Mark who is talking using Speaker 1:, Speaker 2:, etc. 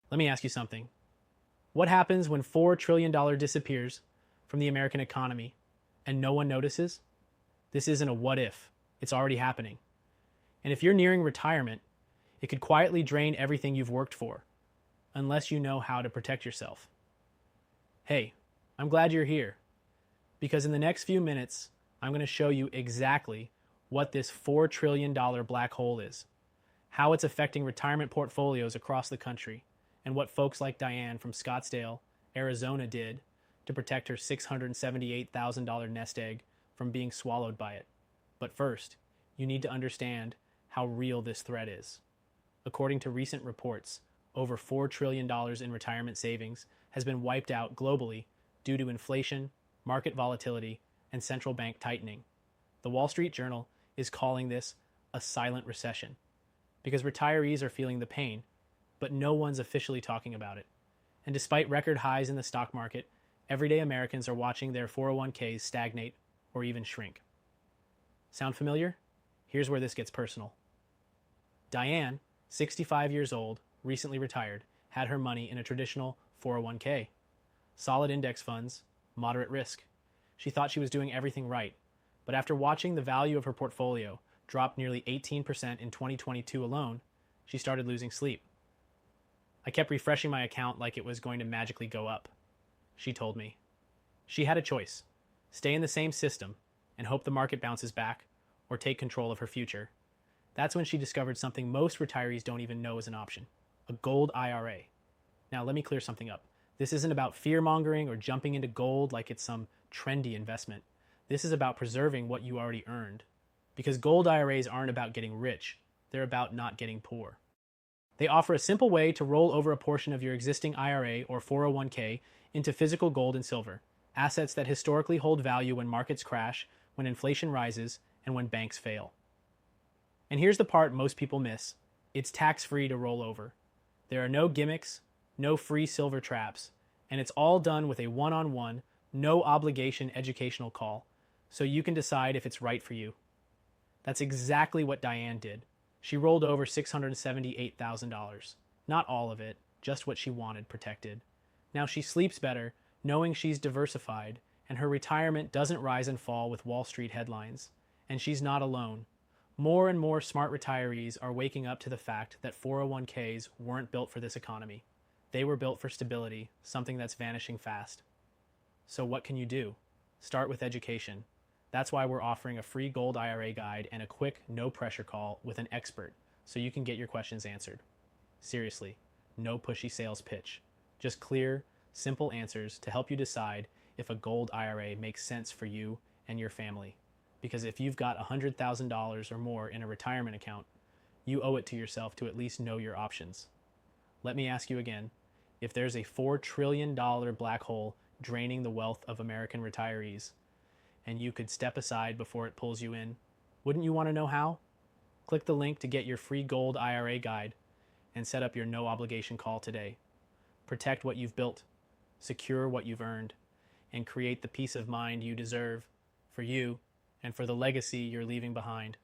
Speaker 1: Let me ask you something. What happens when $4 trillion disappears from the American economy and no one notices? This isn't a what if, it's already happening. And if you're nearing retirement, it could quietly drain everything you've worked for, unless you know how to protect yourself. Hey, I'm glad you're here, because in the next few minutes, I'm going to show you exactly what this $4 trillion black hole is, how it's affecting retirement portfolios across the country, and what folks like Diane from Scottsdale, Arizona did to protect her $678,000 nest egg from being swallowed by it. But first, you need to understand how real this threat is. According to recent reports, over $4 trillion in retirement savings has been wiped out globally due to inflation, market volatility, and central bank tightening. The Wall Street Journal is calling this a silent recession because retirees are feeling the pain, but no one's officially talking about it. And despite record highs in the stock market, everyday Americans are watching their 401ks stagnate or even shrink. Sound familiar? Here's where this gets personal. Diane, 65 years old, recently retired, had her money in a traditional 401k. Solid index funds, moderate risk. She thought she was doing everything right, but after watching the value of her portfolio drop nearly 18% in 2022 alone, she started losing sleep. I kept refreshing my account like it was going to magically go up, she told me. She had a choice: stay in the same system and hope the market bounces back, or take control of her future. That's when she discovered something most retirees don't even know is an option: a gold IRA. Now, let me clear something up. This isn't about fear-mongering or jumping into gold like it's some trendy investment. This is about preserving what you already earned. Because gold IRAs aren't about getting rich, they're about not getting poor. They offer a simple way to roll over a portion of your existing IRA or 401k into physical gold and silver, assets that historically hold value when markets crash, when inflation rises, and when banks fail. And here's the part most people miss. It's tax-free to roll over. There are no gimmicks, no free silver traps, and it's all done with a one-on-one, no obligation educational call, so you can decide if it's right for you. That's exactly what Diane did. She rolled over $678,000. Not all of it, just what she wanted protected. Now she sleeps better, knowing she's diversified, and her retirement doesn't rise and fall with Wall Street headlines. And she's not alone. More and more smart retirees are waking up to the fact that 401ks weren't built for this economy. They were built for stability, something that's vanishing fast. So what can you do? Start with education. That's why we're offering a free gold IRA guide and a quick, no-pressure call with an expert so you can get your questions answered. Seriously, no pushy sales pitch. Just clear, simple answers to help you decide if a gold IRA makes sense for you and your family. Because if you've got $100,000 or more in a retirement account, you owe it to yourself to at least know your options. Let me ask you again, if there's a $4 trillion black hole draining the wealth of American retirees, and you could step aside before it pulls you in, wouldn't you want to know how? Click the link to get your free gold IRA guide and set up your no obligation call today. Protect what you've built, secure what you've earned, and create the peace of mind you deserve for you and for the legacy you're leaving behind.